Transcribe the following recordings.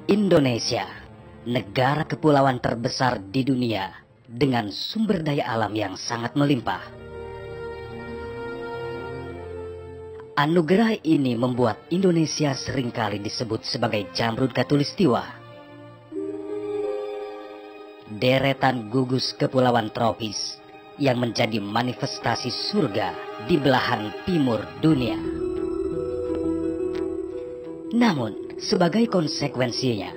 Indonesia, negara kepulauan terbesar di dunia dengan sumber daya alam yang sangat melimpah. Anugerah ini membuat Indonesia seringkali disebut sebagai Jamrud Khatulistiwa. Deretan gugus kepulauan tropis yang menjadi manifestasi surga di belahan timur dunia. Namun, sebagai konsekuensinya,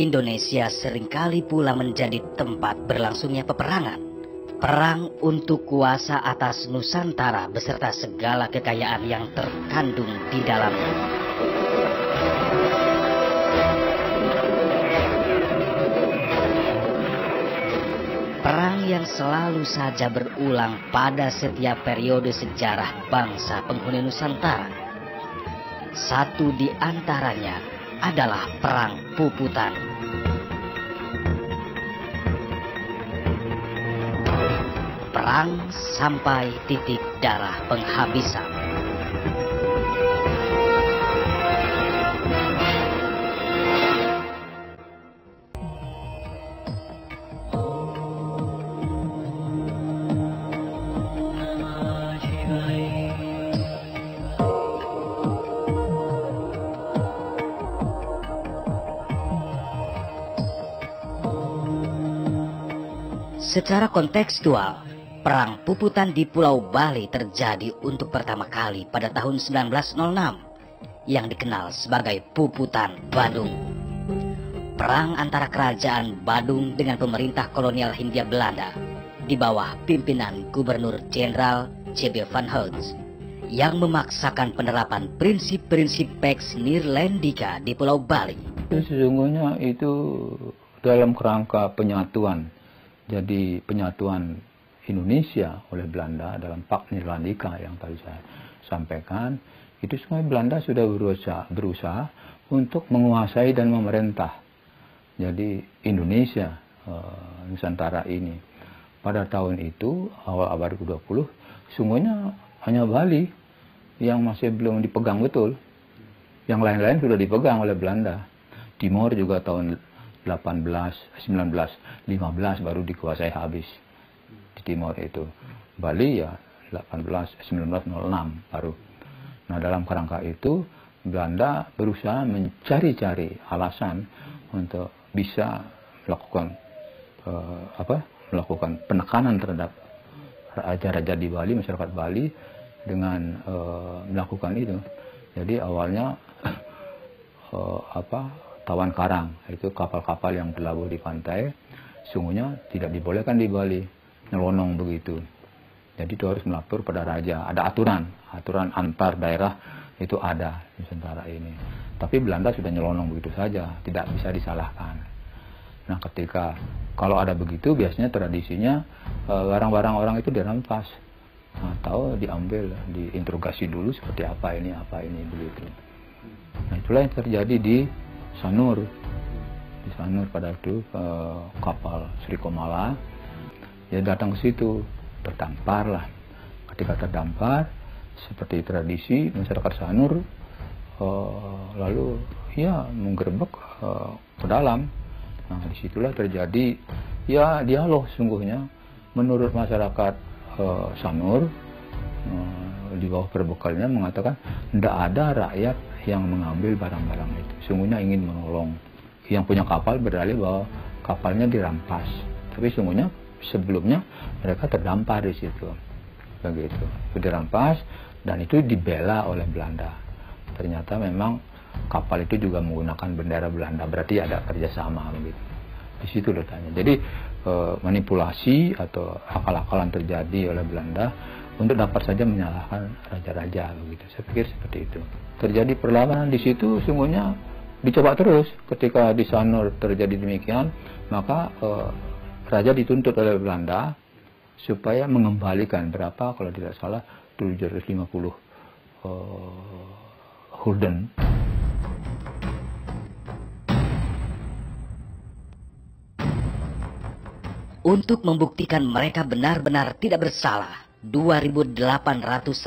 Indonesia seringkali pula menjadi tempat berlangsungnya peperangan. Perang untuk kuasa atas Nusantara beserta segala kekayaan yang terkandung di dalamnya. Perang yang selalu saja berulang pada setiap periode sejarah bangsa penghuni Nusantara. Satu di antaranya adalah Perang Puputan. Perang sampai titik darah penghabisan. Secara kontekstual, Perang Puputan di Pulau Bali terjadi untuk pertama kali pada tahun 1906 yang dikenal sebagai Puputan Badung. Perang antara kerajaan Badung dengan pemerintah kolonial Hindia Belanda di bawah pimpinan Gubernur Jenderal C.B. van Holst yang memaksakan penerapan prinsip-prinsip Pax Nirlendika di Pulau Bali. Sesungguhnya itu dalam kerangka penyatuan. Jadi penyatuan Indonesia oleh Belanda dalam Pax Nirlendika yang tadi saya sampaikan, itu semua Belanda sudah berusaha untuk menguasai dan memerintah. Jadi Indonesia, Nusantara ini. Pada tahun itu, awal abad ke-20, sungguhnya hanya Bali yang masih belum dipegang betul. Yang lain-lain sudah dipegang oleh Belanda. Timor juga tahun 1915 baru dikuasai habis di Timor itu. Bali ya 1906 baru. Nah, dalam kerangka itu Belanda berusaha mencari-cari alasan untuk bisa melakukan melakukan penekanan terhadap raja-raja di Bali, masyarakat Bali dengan melakukan itu. Jadi awalnya tawan karang, itu kapal-kapal yang berlabuh di pantai, sungguhnya tidak dibolehkan di Bali, nyelonong begitu. Jadi itu harus melapor pada raja. Ada aturan antar daerah itu ada di Nusantara ini. Tapi Belanda sudah nyelonong begitu saja, tidak bisa disalahkan. Nah, ketika kalau ada begitu, biasanya tradisinya barang-barang orang itu dirampas atau diambil, diinterogasi dulu seperti apa ini begitu. Nah, itulah yang terjadi di Sanur. Di Sanur pada itu kapal Sri Komala, dia datang ke situ, terdampar lah. Ketika terdampar, seperti tradisi masyarakat Sanur, lalu ya menggerebek ke dalam. Nah, disitulah terjadi ya dialog sungguhnya. Menurut masyarakat Sanur, di bawah perbekalnya mengatakan tidak ada rakyat yang mengambil barang-barang itu. Sungguhnya ingin menolong. Yang punya kapal berdalih bahwa kapalnya dirampas. Tapi sungguhnya sebelumnya mereka terdampar di situ. Begitu. Itu dirampas dan itu dibela oleh Belanda. Ternyata memang kapal itu juga menggunakan bendera Belanda. Berarti ada kerjasama begitu. Di situ letaknya. Jadi manipulasi atau akal-akalan terjadi oleh Belanda untuk dapat saja menyalahkan raja-raja begitu. Saya pikir seperti itu. Terjadi perlawanan di situ, sungguhnya dicoba terus. Ketika di Sanur terjadi demikian, maka raja dituntut oleh Belanda supaya mengembalikan berapa, kalau tidak salah 750 gulden. Untuk membuktikan mereka benar-benar tidak bersalah, 2.800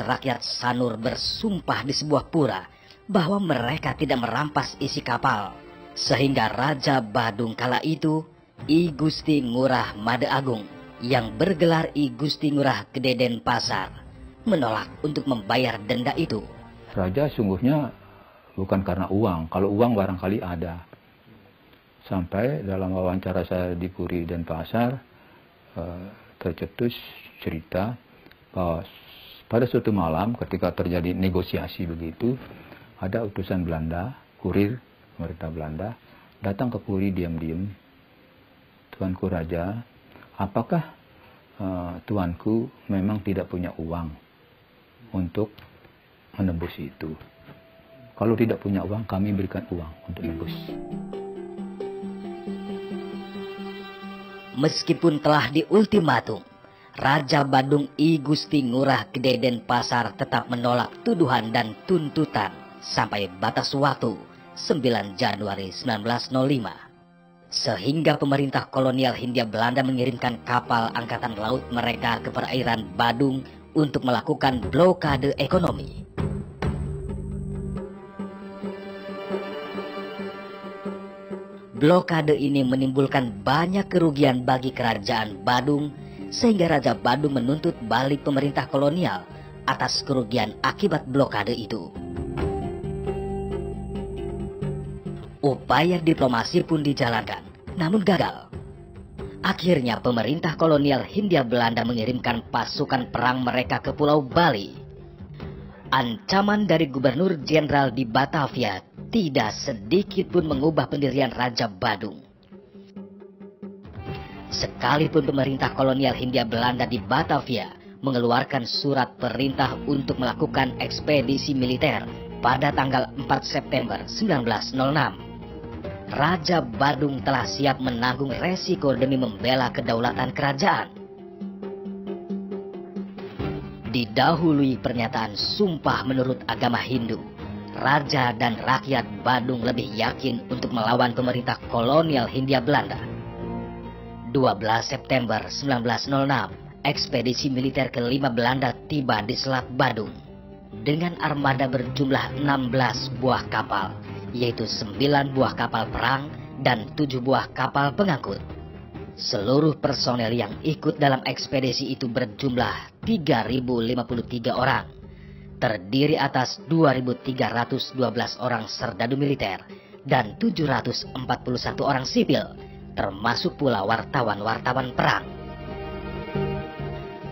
rakyat Sanur bersumpah di sebuah pura bahwa mereka tidak merampas isi kapal. Sehingga Raja Badung kala itu, I Gusti Ngurah Made Agung, yang bergelar I Gusti Ngurah Gede Denpasar, menolak untuk membayar denda itu. Raja sungguhnya bukan karena uang, kalau uang barangkali ada. Sampai dalam wawancara saya di Puri Denpasar, tercetus cerita bahwa pada suatu malam ketika terjadi negosiasi begitu, ada utusan Belanda, kurir pemerintah Belanda, datang ke Puri diam-diam. Tuanku Raja, apakah tuanku memang tidak punya uang untuk menembus itu? Kalau tidak punya uang, kami berikan uang untuk menembus. Meskipun telah diultimatum, Raja Badung I Gusti Ngurah Gede Denpasar tetap menolak tuduhan dan tuntutan sampai batas waktu 9 Januari 1905. Sehingga pemerintah kolonial Hindia Belanda mengirimkan kapal angkatan laut mereka ke perairan Badung untuk melakukan blokade ekonomi. Blokade ini menimbulkan banyak kerugian bagi kerajaan Badung, sehingga Raja Badung menuntut balik pemerintah kolonial atas kerugian akibat blokade itu. Upaya diplomasi pun dijalankan, namun gagal. Akhirnya pemerintah kolonial Hindia Belanda mengirimkan pasukan perang mereka ke Pulau Bali. Ancaman dari Gubernur Jenderal di Batavia tidak sedikit pun mengubah pendirian Raja Badung. Sekalipun pemerintah kolonial Hindia Belanda di Batavia mengeluarkan surat perintah untuk melakukan ekspedisi militer pada tanggal 4 September 1906, Raja Badung telah siap menanggung resiko demi membela kedaulatan kerajaan. Didahului pernyataan sumpah menurut agama Hindu, Raja dan rakyat Badung lebih yakin untuk melawan pemerintah kolonial Hindia Belanda. 12 September 1906, ekspedisi militer ke-5 Belanda tiba di Selat Badung dengan armada berjumlah 16 buah kapal, yaitu 9 buah kapal perang dan 7 buah kapal pengangkut. Seluruh personel yang ikut dalam ekspedisi itu berjumlah 3.053 orang, terdiri atas 2.312 orang serdadu militer dan 741 orang sipil, termasuk pula wartawan-wartawan perang.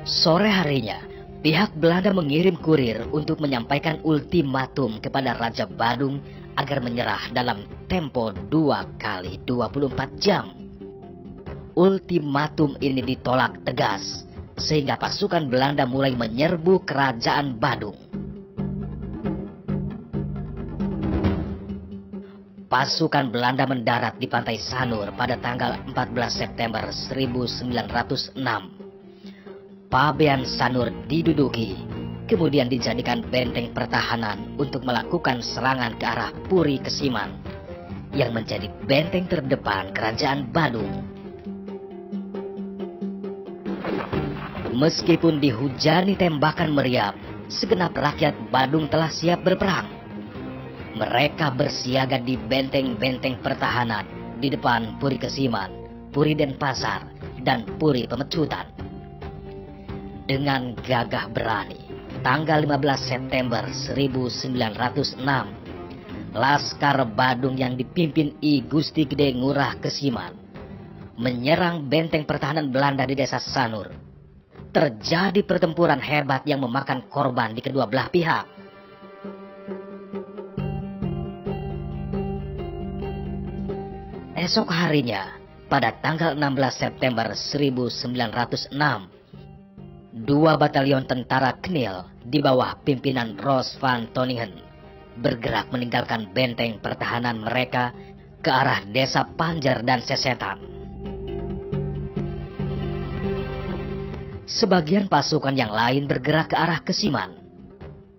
Sore harinya, pihak Belanda mengirim kurir untuk menyampaikan ultimatum kepada Raja Badung agar menyerah dalam tempo 2 kali 24 jam. Ultimatum ini ditolak tegas, sehingga pasukan Belanda mulai menyerbu kerajaan Badung. Pasukan Belanda mendarat di pantai Sanur pada tanggal 14 September 1906. Pabean Sanur diduduki, kemudian dijadikan benteng pertahanan untuk melakukan serangan ke arah Puri Kesiman, yang menjadi benteng terdepan kerajaan Badung. Meskipun dihujani tembakan meriam, segenap rakyat Badung telah siap berperang. Mereka bersiaga di benteng-benteng pertahanan di depan Puri Kesiman, Puri Denpasar, dan Puri Pemecutan. Dengan gagah berani, tanggal 15 September 1906, Laskar Badung yang dipimpin I Gusti Gede Ngurah Kesiman menyerang benteng pertahanan Belanda di desa Sanur. Terjadi pertempuran hebat yang memakan korban di kedua belah pihak. Esok harinya, pada tanggal 16 September 1906, 2 batalion tentara Knil di bawah pimpinan Roos van Toningen bergerak meninggalkan benteng pertahanan mereka ke arah desa Panjer dan Sesetan. Sebagian pasukan yang lain bergerak ke arah Kesiman.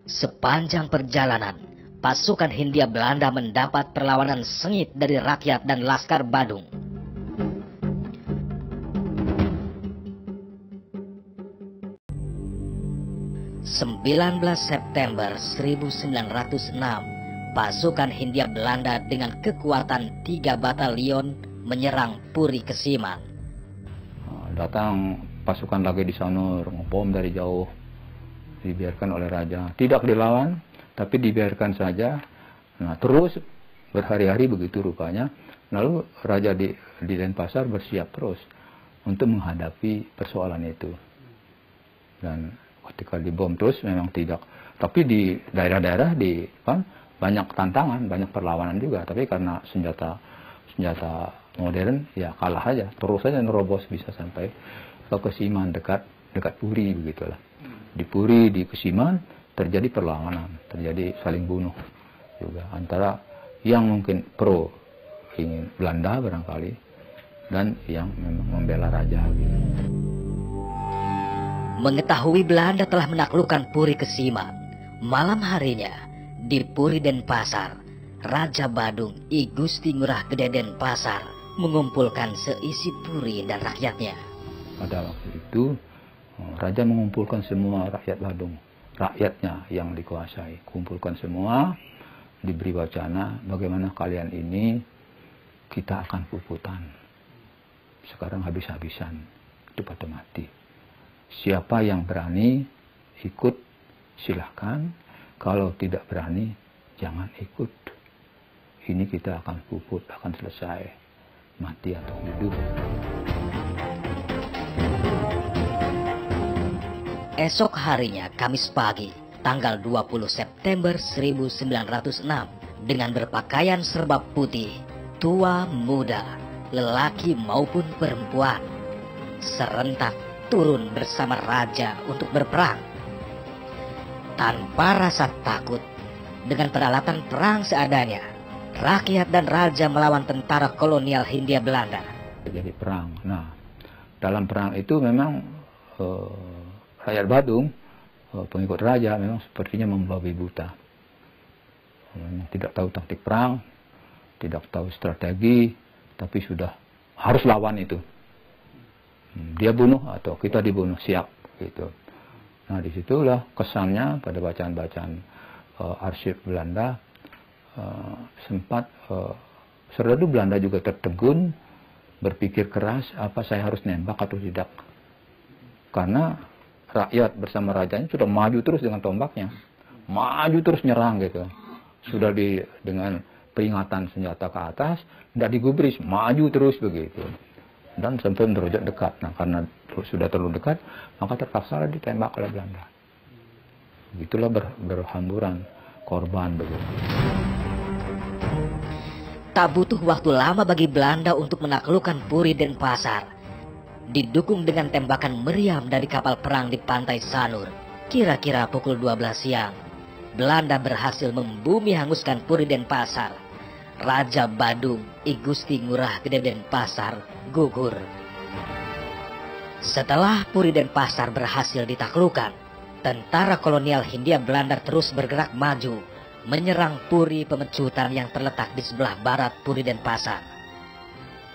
Sepanjang perjalanan, pasukan Hindia Belanda mendapat perlawanan sengit dari rakyat dan Laskar Badung. ...19 September 1906, pasukan Hindia Belanda dengan kekuatan 3 batalion menyerang Puri Kesiman. Datang pasukan lagi di sana, ngebom dari jauh, dibiarkan oleh raja. Tidak dilawan, tapi dibiarkan saja. Nah, terus berhari-hari begitu rupanya. Lalu raja di Denpasar bersiap terus untuk menghadapi persoalan itu. Dan ketika dibom terus memang tidak. Tapi di daerah-daerah banyak tantangan, banyak perlawanan juga. Tapi karena senjata modern ya kalah aja. Terus saja nerobos bisa sampai ke Kesiman, dekat Puri begitulah. Di Puri, di Kesiman terjadi perlawanan, terjadi saling bunuh juga antara yang mungkin pro ingin Belanda barangkali dan yang memang membela raja gitu. Mengetahui Belanda telah menaklukkan Puri Kesiman, malam harinya di Puri Denpasar, Raja Badung I Gusti Ngurah Gede Denpasar mengumpulkan seisi Puri dan rakyatnya. Pada waktu itu raja mengumpulkan semua rakyat Badung, rakyatnya yang dikuasai, kumpulkan semua, diberi wacana bagaimana kalian ini kita akan puputan. Sekarang habis-habisan, itu pada mati. Siapa yang berani ikut silahkan, kalau tidak berani jangan ikut. Ini kita akan puput, akan selesai, mati atau hidup. Esok harinya, Kamis pagi, tanggal 20 September 1906, dengan berpakaian serba putih, tua muda, lelaki maupun perempuan, serentak turun bersama raja untuk berperang. Tanpa rasa takut, dengan peralatan perang seadanya, rakyat dan raja melawan tentara kolonial Hindia Belanda. Jadi perang. Nah, dalam perang itu memang rakyat Badung, pengikut raja memang sepertinya membabi buta. Tidak tahu taktik perang, tidak tahu strategi, tapi sudah harus lawan itu. Dia bunuh atau kita dibunuh, siap gitu. Nah, disitulah kesannya pada bacaan-bacaan arsip Belanda sempat serdadu Belanda juga tertegun, berpikir keras apa saya harus nembak atau tidak. Karena rakyat bersama rajanya sudah maju terus dengan tombaknya, maju terus nyerang gitu. Sudah dengan peringatan senjata ke atas, tidak digubris, maju terus begitu. Dan sampai derajat dekat. Nah, karena sudah terlalu dekat, maka terpaksa ditembak oleh Belanda. Begitulah berhamburan korban begitu. Tak butuh waktu lama bagi Belanda untuk menaklukkan Puri Denpasar. Didukung dengan tembakan meriam dari kapal perang di pantai Sanur, kira-kira pukul 12 siang, Belanda berhasil membumi hanguskan Puri Denpasar. Raja Badung I Gusti Ngurah Gede Denpasar gugur. Setelah Puri Denpasar berhasil ditaklukkan, tentara kolonial Hindia Belanda terus bergerak maju, menyerang Puri Pemecutan yang terletak di sebelah barat Puri Denpasar.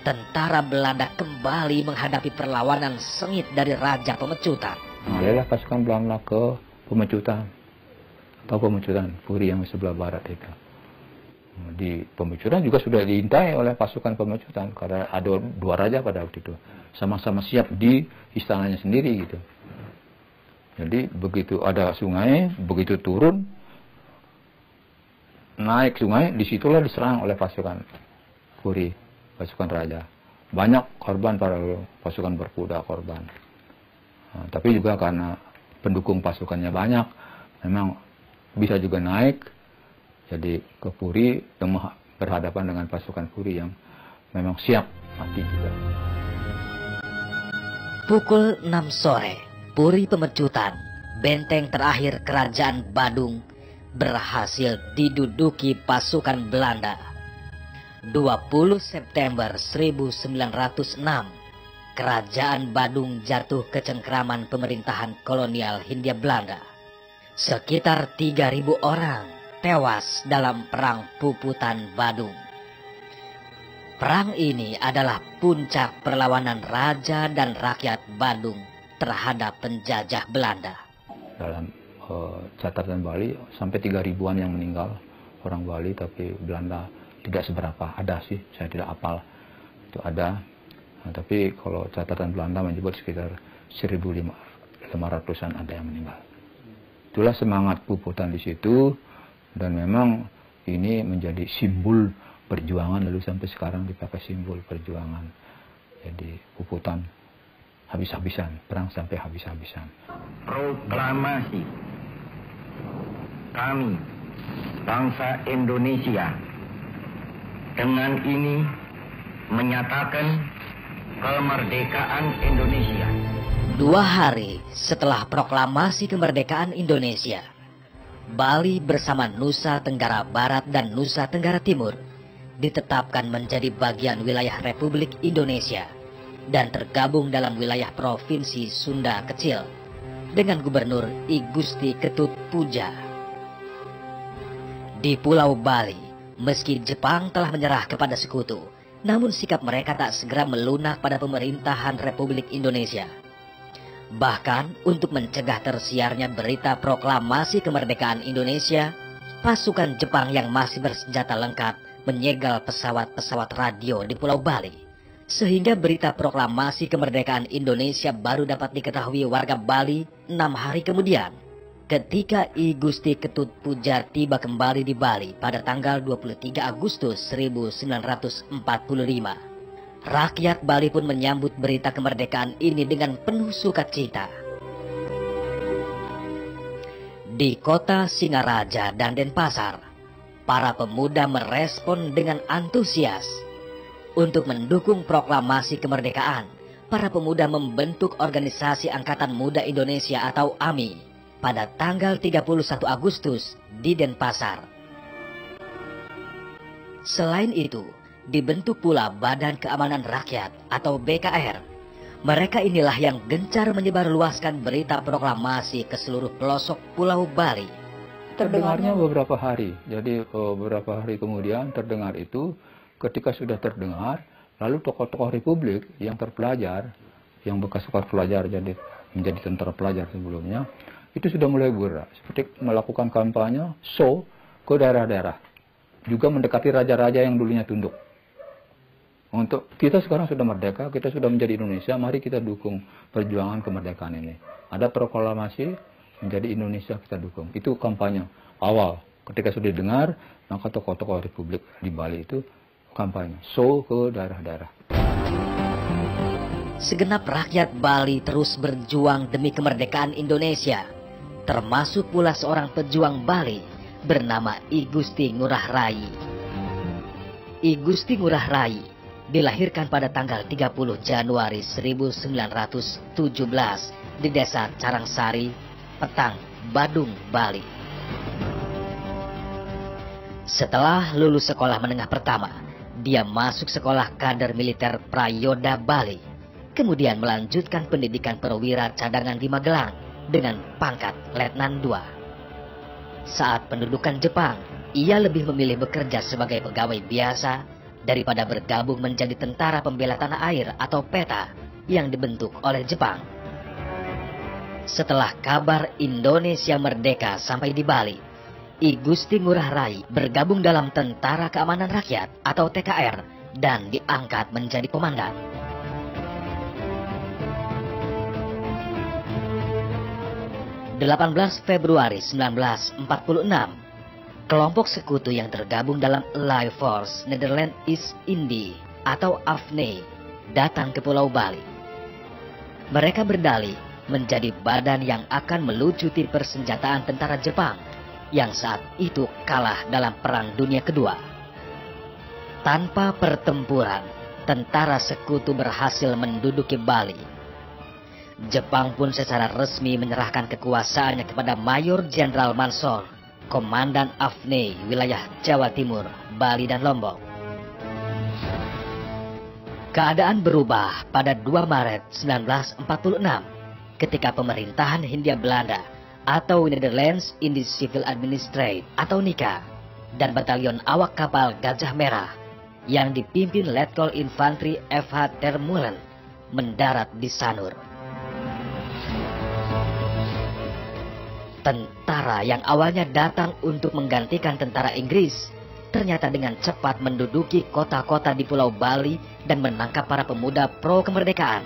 Tentara Belanda kembali menghadapi perlawanan sengit dari Raja Pemecutan. Mulailah pasukan Belanda ke Pemecutan, atau Pemecutan Puri yang di sebelah barat itu. Di Pemecutan juga sudah diintai oleh pasukan Pemecutan karena ada dua raja pada waktu itu, sama-sama siap di istananya sendiri gitu. Jadi begitu ada sungai, begitu turun naik sungai, disitulah diserang oleh pasukan Puri, pasukan raja. Banyak korban para pasukan berkuda korban. Nah, tapi juga karena pendukung pasukannya banyak, memang bisa juga naik. Jadi ke Puri berhadapan dengan pasukan Puri yang memang siap mati juga. Pukul 6 sore, Puri Pemecutan, benteng terakhir kerajaan Badung, berhasil diduduki pasukan Belanda. 20 September 1906, kerajaan Badung jatuh ke cengkraman pemerintahan kolonial Hindia Belanda. Sekitar 3.000 orang tewas dalam perang Puputan Badung. Perang ini adalah puncak perlawanan raja dan rakyat Badung terhadap penjajah Belanda. Dalam catatan Bali sampai 3.000-an yang meninggal orang Bali, tapi Belanda tidak seberapa. Ada sih, saya tidak hafal. Itu ada. Nah, tapi kalau catatan Belanda menyebut sekitar 1.500-an ada yang meninggal. Itulah semangat Puputan di situ, dan memang ini menjadi simbol perjuangan, lalu sampai sekarang dipakai simbol perjuangan. Jadi Puputan habis-habisan, perang sampai habis-habisan. Proklamasi kami bangsa Indonesia dengan ini menyatakan kemerdekaan Indonesia. 2 hari setelah proklamasi kemerdekaan Indonesia, Bali bersama Nusa Tenggara Barat dan Nusa Tenggara Timur ditetapkan menjadi bagian wilayah Republik Indonesia dan tergabung dalam wilayah Provinsi Sunda Kecil dengan Gubernur I Gusti Ketut Puja. Di Pulau Bali, meski Jepang telah menyerah kepada sekutu, namun sikap mereka tak segera melunak pada pemerintahan Republik Indonesia. Bahkan untuk mencegah tersiarnya berita proklamasi kemerdekaan Indonesia, pasukan Jepang yang masih bersenjata lengkap menyegel pesawat-pesawat radio di Pulau Bali, sehingga berita proklamasi kemerdekaan Indonesia baru dapat diketahui warga Bali 6 hari kemudian, ketika I Gusti Ketut Puja tiba kembali di Bali pada tanggal 23 Agustus 1945. Rakyat Bali pun menyambut berita kemerdekaan ini dengan penuh sukacita. Di kota Singaraja dan Denpasar, para pemuda merespon dengan antusias. Untuk mendukung proklamasi kemerdekaan, para pemuda membentuk Organisasi Angkatan Muda Indonesia atau AMI pada tanggal 31 Agustus di Denpasar. Selain itu, dibentuk pula Badan Keamanan Rakyat atau BKR. Mereka inilah yang gencar menyebarluaskan berita proklamasi ke seluruh pelosok Pulau Bali. Terdengarnya beberapa hari, jadi beberapa hari kemudian terdengar itu. Ketika sudah terdengar, lalu tokoh-tokoh Republik yang terpelajar, yang bekas pelajar jadi menjadi tentara pelajar sebelumnya, itu sudah mulai bergerak, seperti melakukan kampanye show ke daerah-daerah, juga mendekati raja-raja yang dulunya tunduk. Untuk kita sekarang sudah merdeka, kita sudah menjadi Indonesia, mari kita dukung perjuangan kemerdekaan ini. Ada proklamasi menjadi Indonesia, kita dukung. Itu kampanye awal. Ketika sudah dengar, maka tokoh-tokoh Republik di Bali itu kampanye show ke daerah-daerah. Segenap rakyat Bali terus berjuang demi kemerdekaan Indonesia, termasuk pula seorang pejuang Bali bernama I Gusti Ngurah Rai. I Gusti Ngurah Rai dilahirkan pada tanggal 30 Januari 1917 di Desa Carangsari, Petang, Badung, Bali. Setelah lulus sekolah menengah pertama, dia masuk sekolah kader militer Prayoda Bali, kemudian melanjutkan pendidikan perwira cadangan di Magelang dengan pangkat Letnan II. Saat pendudukan Jepang, ia lebih memilih bekerja sebagai pegawai biasa daripada bergabung menjadi tentara pembela tanah air atau PETA yang dibentuk oleh Jepang. Setelah kabar Indonesia merdeka sampai di Bali, I Gusti Ngurah Rai bergabung dalam Tentara Keamanan Rakyat atau TKR dan diangkat menjadi komandan. Februari 1946, kelompok sekutu yang tergabung dalam Allied Force Netherlands East Indie atau AFNI datang ke Pulau Bali. Mereka berdalih menjadi badan yang akan melucuti persenjataan tentara Jepang yang saat itu kalah dalam Perang Dunia Kedua. Tanpa pertempuran, tentara sekutu berhasil menduduki Bali. Jepang pun secara resmi menyerahkan kekuasaannya kepada Mayor Jenderal Mansor, Komandan AFNI wilayah Jawa Timur, Bali dan Lombok. Keadaan berubah pada 2 Maret 1946 ketika pemerintahan Hindia Belanda atau Netherlands Indies Civil Administration atau NICA dan batalion awak kapal Gajah Merah yang dipimpin Letkol Infantri F.H. Termulen mendarat di Sanur. Tentara yang awalnya datang untuk menggantikan tentara Inggris ternyata dengan cepat menduduki kota-kota di Pulau Bali dan menangkap para pemuda pro kemerdekaan.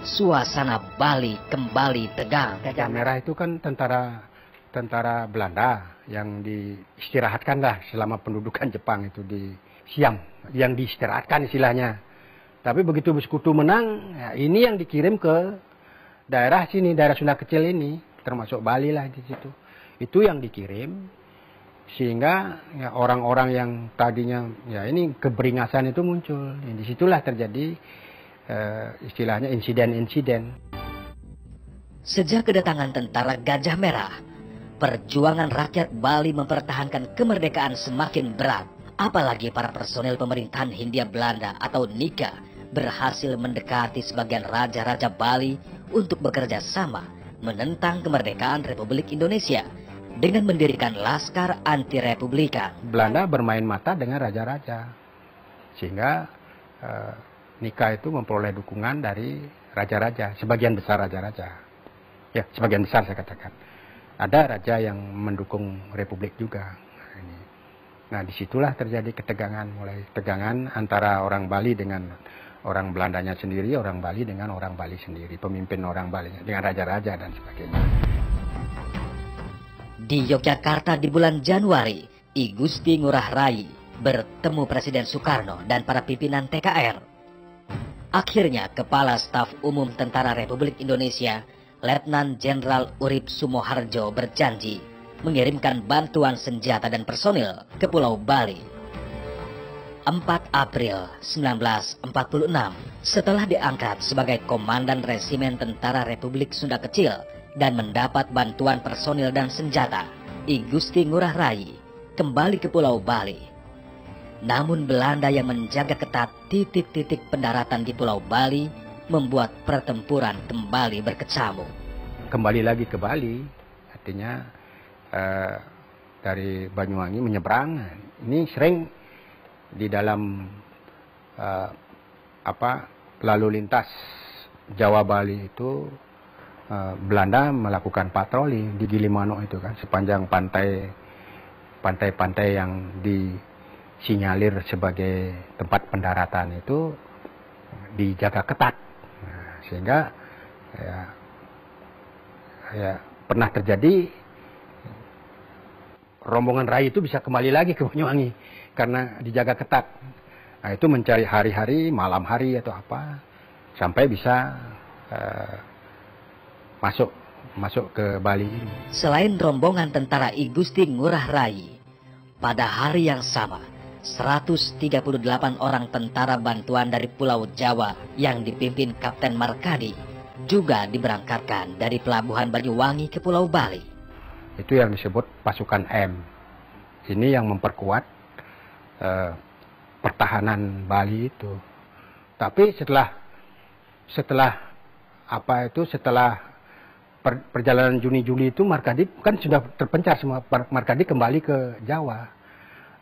Suasana Bali kembali tegang. Gajah Merah itu kan tentara Belanda yang diistirahatkan lah selama pendudukan Jepang itu di Siam, yang diistirahatkan istilahnya. Tapi begitu Bersekutu menang, ya ini yang dikirim ke daerah sini, daerah Sunda Kecil ini, termasuk Bali lah di situ. Itu yang dikirim, sehingga ya, orang-orang yang tadinya ya ini keberingasan itu muncul. Ya, disitulah terjadi istilahnya insiden-insiden. Sejak kedatangan tentara Gajah Merah, perjuangan rakyat Bali mempertahankan kemerdekaan semakin berat. Apalagi para personel pemerintahan Hindia Belanda atau NIKA berhasil mendekati sebagian raja-raja Bali untuk bekerja sama menentang kemerdekaan Republik Indonesia dengan mendirikan Laskar Anti-Republika. Belanda bermain mata dengan raja-raja, sehingga NIKA itu memperoleh dukungan dari raja-raja, sebagian besar raja-raja. Ya, sebagian besar saya katakan. Ada raja yang mendukung Republik juga. Nah, disitulah terjadi ketegangan, mulai tegangan antara orang Bali dengan orang Belandanya sendiri, orang Bali dengan orang Bali sendiri, pemimpin orang Bali dengan raja-raja dan sebagainya. Di Yogyakarta di bulan Januari, I Gusti Ngurah Rai bertemu Presiden Soekarno dan para pimpinan TKR. Akhirnya, Kepala Staf Umum Tentara Republik Indonesia, Letnan Jenderal Urip Sumoharjo berjanji mengirimkan bantuan senjata dan personil ke Pulau Bali. 4 April 1946, setelah diangkat sebagai Komandan Resimen Tentara Republik Sunda Kecil dan mendapat bantuan personil dan senjata, I Gusti Ngurah Rai kembali ke Pulau Bali. Namun Belanda yang menjaga ketat titik-titik pendaratan di Pulau Bali membuat pertempuran kembali berkecamuk. Kembali lagi ke Bali, artinya dari Banyuwangi menyeberang. Ini sering di dalam lalu lintas Jawa Bali itu Belanda melakukan patroli di Gilimanuk itu kan, sepanjang pantai-pantai yang disinyalir sebagai tempat pendaratan itu dijaga ketat. Nah, sehingga ya pernah terjadi rombongan Rai itu bisa kembali lagi ke Banyuwangi karena dijaga ketat. Nah, itu mencari hari-hari, malam hari atau apa, sampai bisa masuk ke Bali ini. Selain rombongan tentara I Gusti Ngurah Rai, pada hari yang sama 138 orang tentara bantuan dari Pulau Jawa yang dipimpin Kapten Markadi juga diberangkatkan dari Pelabuhan Banyuwangi ke Pulau Bali. Itu yang disebut pasukan M. Ini yang memperkuat pertahanan Bali itu. Tapi setelah perjalanan Juni-Juli itu Markadi kan sudah terpencar semua. Markadi kembali ke Jawa.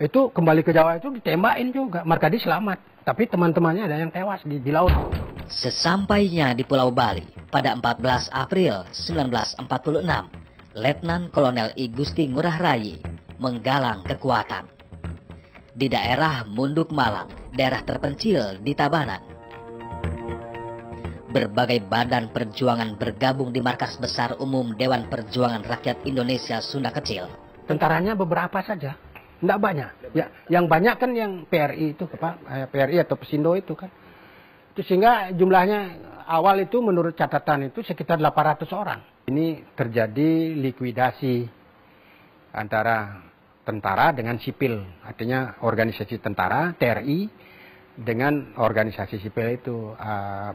Itu kembali ke Jawa itu ditembakin juga. Markadi selamat, tapi teman-temannya ada yang tewas di laut. Sesampainya di Pulau Bali pada 14 April 1946, Letnan Kolonel I Gusti Ngurah Rai menggalang kekuatan. Di daerah Munduk Malang, daerah terpencil di Tabanan, berbagai badan perjuangan bergabung di markas besar umum Dewan Perjuangan Rakyat Indonesia Sunda Kecil. Tentaranya beberapa saja. Tidak banyak. Ya, yang banyak kan yang PRI itu, PRI atau Pesindo itu kan. Itu sehingga jumlahnya awal itu menurut catatan itu sekitar 800 orang. Ini terjadi likuidasi antara tentara dengan sipil. Artinya organisasi tentara, TRI, dengan organisasi sipil itu,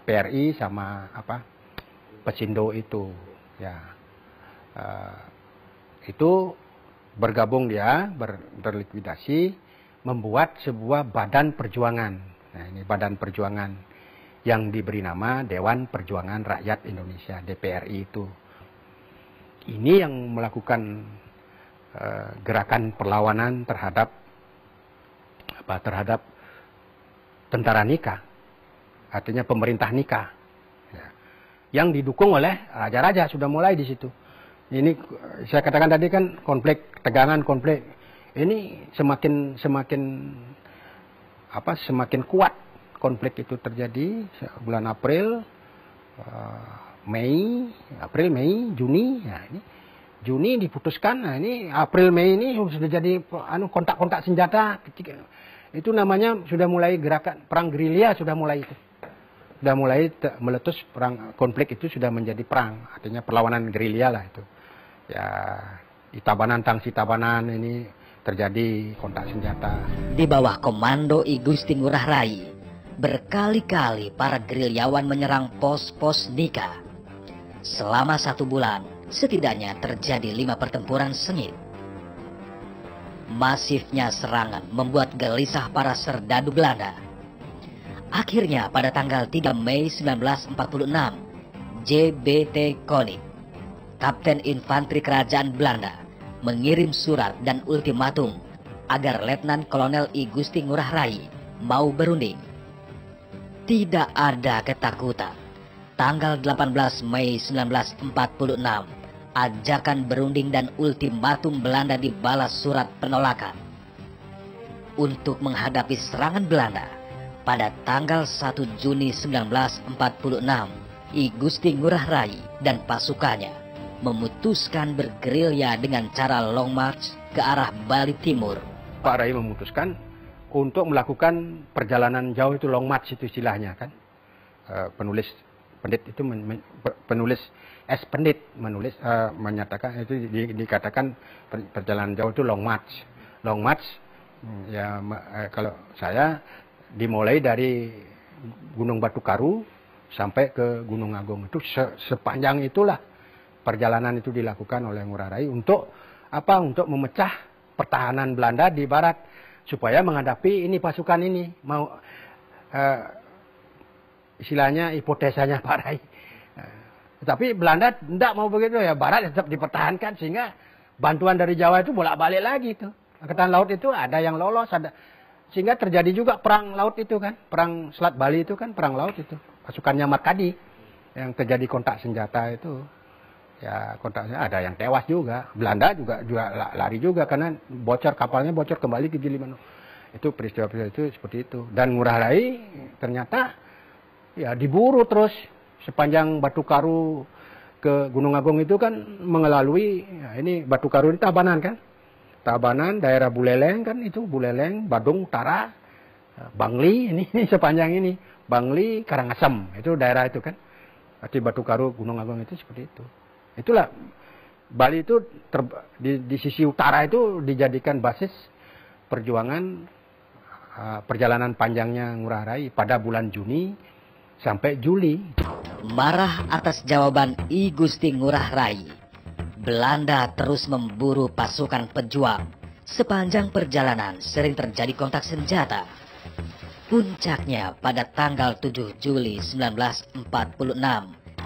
PRI sama Pesindo itu. Ya, itu bergabung dia, berlikuidasi, membuat sebuah badan perjuangan. Nah, ini badan perjuangan yang diberi nama Dewan Perjuangan Rakyat Indonesia, DPRI itu. Ini yang melakukan gerakan perlawanan terhadap tentara NIKA, artinya pemerintah NIKA, ya, yang didukung oleh raja-raja sudah mulai di situ. Ini saya katakan tadi kan konflik, tegangan konflik. Ini semakin kuat konflik itu terjadi bulan April, April, Mei, Juni. Nah, ini Juni diputuskan. Nah, ini April, Mei ini sudah jadi kontak-kontak senjata. Itu namanya sudah mulai gerakan perang gerilya, sudah mulai itu. Sudah mulai meletus, perang konflik itu sudah menjadi perang. Artinya perlawanan gerilya lah itu. Ya, di Tabanan, Tangsi Tabanan ini terjadi kontak senjata. Di bawah komando I Gusti Ngurah Rai, berkali-kali para gerilyawan menyerang pos-pos Nika. Selama 1 bulan, setidaknya terjadi 5 pertempuran sengit. Masifnya serangan membuat gelisah para serdadu Belanda. Akhirnya pada tanggal 3 Mei 1946, J.B.T. Koning, Kapten Infanteri Kerajaan Belanda, mengirim surat dan ultimatum agar Letnan Kolonel I Gusti Ngurah Rai mau berunding. Tidak ada ketakutan. Tanggal 18 Mei 1946, ajakan berunding dan ultimatum Belanda dibalas surat penolakan. Untuk menghadapi serangan Belanda, pada tanggal 1 Juni 1946, I Gusti Ngurah Rai dan pasukannya memutuskan bergerilya dengan cara long march ke arah Bali Timur. Pak Rai memutuskan untuk melakukan perjalanan jauh, itu long march itu istilahnya kan. Penulis Pendit menyatakan itu dikatakan perjalanan jauh itu long march. Long march ya kalau saya dimulai dari Gunung Batu Karu sampai ke Gunung Agung. Itu sepanjang itulah perjalanan itu dilakukan oleh Ngurah Rai untuk apa? Untuk memecah pertahanan Belanda di barat supaya menghadapi ini pasukan ini. Mau istilahnya hipotesanya Pak Rai. Tapi Belanda tidak mau begitu ya, barat tetap dipertahankan sehingga bantuan dari Jawa itu bolak-balik lagi tuh. Angkatan laut itu ada yang lolos, ada sehingga terjadi juga perang laut itu kan, perang Selat Bali itu kan perang laut itu. Pasukannya Markadi yang terjadi kontak senjata itu. Ya kontaknya ada yang tewas juga. Belanda juga lari juga karena kapalnya bocor kembali ke Gilimanuk. Itu peristiwa-peristiwa itu seperti itu. Dan Ngurah Rai ternyata ya diburu terus sepanjang Batu Karu ke Gunung Agung itu kan mengelalui ya ini Batu Karu ini Tabanan kan. Tabanan, daerah Buleleng kan itu, Buleleng, Badung Utara, Bangli ini sepanjang ini. Bangli, Karangasem, itu daerah itu kan. Arti Batu Karu, Gunung Agung itu seperti itu. Itulah Bali itu di sisi utara itu dijadikan basis perjuangan perjalanan panjangnya Ngurah Rai pada bulan Juni sampai Juli. Marah atas jawaban I Gusti Ngurah Rai, Belanda terus memburu pasukan pejuang. Sepanjang perjalanan sering terjadi kontak senjata. Puncaknya pada tanggal 7 Juli 1946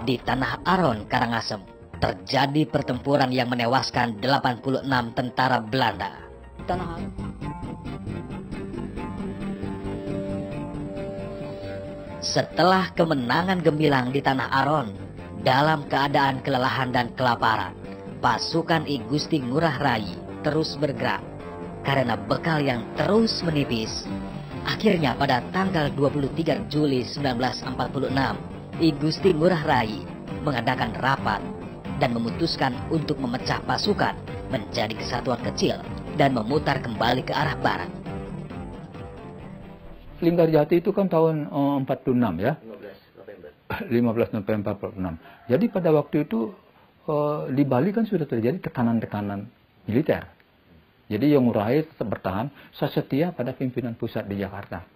di Tanah Aron, Karangasem, terjadi pertempuran yang menewaskan 86 tentara Belanda. Tanah Aron. Setelah kemenangan gemilang di Tanah Aron, dalam keadaan kelelahan dan kelaparan, pasukan I Gusti Ngurah Rai terus bergerak. Karena bekal yang terus menipis, akhirnya pada tanggal 23 Juli 1946, I Gusti Ngurah Rai mengadakan rapat dan memutuskan untuk memecah pasukan menjadi kesatuan kecil dan memutar kembali ke arah barat. Linggarjati itu kan tahun 46 ya. 15 November 46. Jadi pada waktu itu di Bali kan sudah terjadi tekanan-tekanan militer. Jadi yang Ngurah Rai tetap bertahan, saya setia pada pimpinan pusat di Jakarta.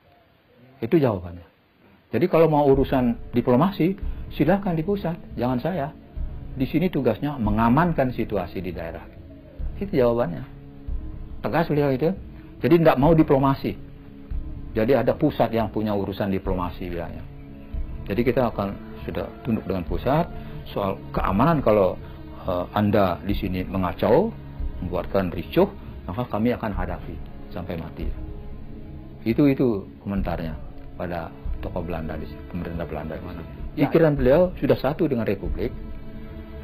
Itu jawabannya. Jadi kalau mau urusan diplomasi, silakan di pusat, jangan saya. Di sini tugasnya mengamankan situasi di daerah. Itu jawabannya. Tegas beliau itu. Jadi tidak mau diplomasi. Jadi ada pusat yang punya urusan diplomasi bilangnya. Jadi kita akan sudah tunduk dengan pusat soal keamanan. Kalau Anda di sini mengacau, membuatkan ricuh, maka kami akan hadapi sampai mati. Itu komentarnya pada tokoh Belanda di pemerintah Belanda. Pikiran beliau sudah satu dengan Republik.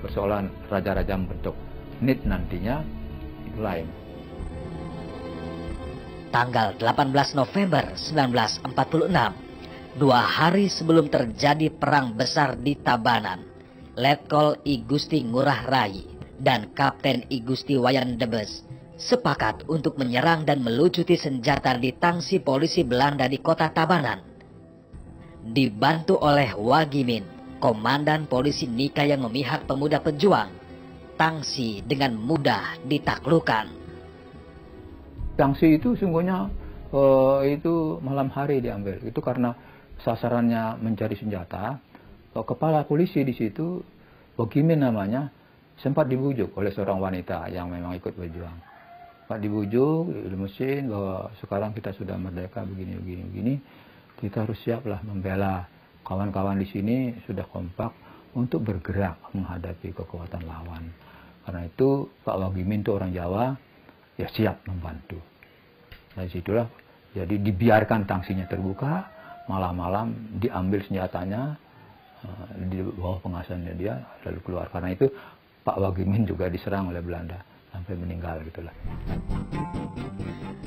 persoalan raja-raja membentuk NIT nantinya itu lain. Tanggal 18 November 1946, 2 hari sebelum terjadi perang besar di Tabanan, Letkol I Gusti Ngurah Rai dan Kapten I Gusti Wayan Debes sepakat untuk menyerang dan melucuti senjata di tangsi polisi Belanda di kota Tabanan. Dibantu oleh Wagimin, komandan polisi Nika yang memihak pemuda pejuang, tangsi dengan mudah ditaklukkan. Tangsi itu sungguhnya itu malam hari diambil. Itu karena sasarannya mencari senjata. Kepala polisi di situ, Wagimin namanya, sempat dibujuk oleh seorang wanita yang memang ikut berjuang. Sempat dibujuk di mesin bahwa sekarang kita sudah merdeka begini. Kita harus siaplah membela kawan-kawan di sini, sudah kompak untuk bergerak menghadapi kekuatan lawan. Karena itu Pak Wagimin itu orang Jawa, ya siap membantu. Dari situlah jadi dibiarkan tangsinya terbuka, malam-malam diambil senjatanya di bawah pengawasannya dia, lalu keluar. Karena itu Pak Wagimin juga diserang oleh Belanda sampai meninggal gitulah.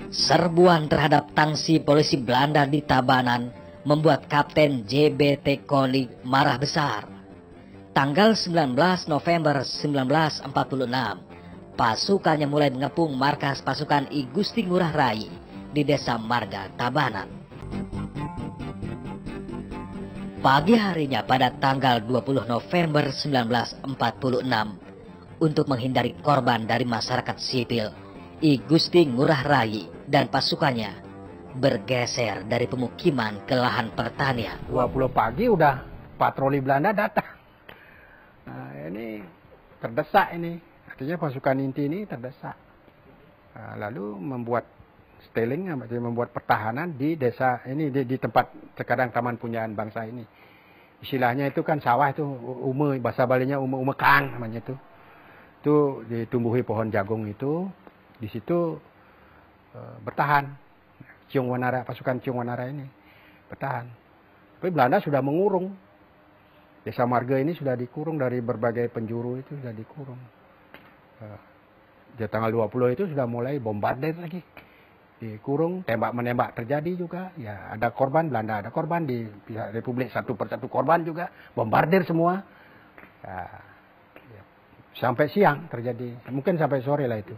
Serbuan terhadap tangsi polisi Belanda di Tabanan membuat Kapten JBT Konig marah besar. Tanggal 19 November 1946, pasukannya mulai mengepung markas pasukan I Gusti Ngurah Rai di Desa Marga, Tabanan. Pagi harinya pada tanggal 20 November 1946, untuk menghindari korban dari masyarakat sipil, I Gusti Ngurah Rai dan pasukannya bergeser dari pemukiman ke lahan pertanian. 20 pagi udah patroli Belanda datang. Nah, ini terdesak ini. Artinya pasukan inti ini terdesak. Nah, lalu membuat stealing, membuat pertahanan di desa ini, di tempat sekarang Taman Punyaan Bangsa ini. Istilahnya itu kan sawah itu ume, bahasa Balinya umekang namanya itu. Itu ditumbuhi pohon jagung itu, di situ bertahan. Ciung Wanara, pasukan Ciung Wanara ini bertahan. Tapi Belanda sudah mengurung. Desa Marga ini sudah dikurung dari berbagai penjuru, itu sudah dikurung. Di tanggal 20 itu sudah mulai bombardir lagi. Dikurung, tembak-menembak terjadi juga. Ya, ada korban, Belanda ada korban, di pihak Republik satu persatu korban juga. Bombardir semua. Ya, sampai siang terjadi. Mungkin sampai sore lah itu.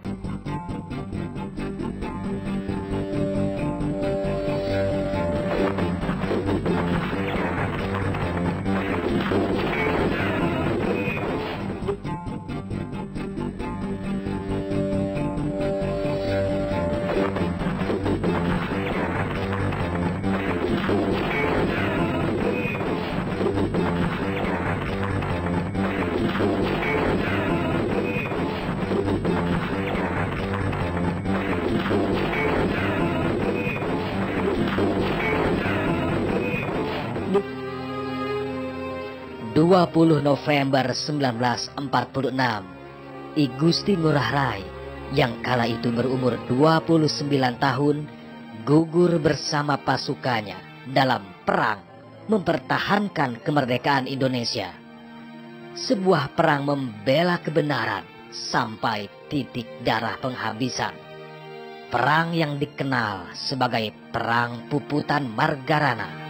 20 November 1946, I Gusti Ngurah Rai yang kala itu berumur 29 tahun gugur bersama pasukannya dalam perang mempertahankan kemerdekaan Indonesia. Sebuah perang membela kebenaran sampai titik darah penghabisan. Perang yang dikenal sebagai Perang Puputan Margarana.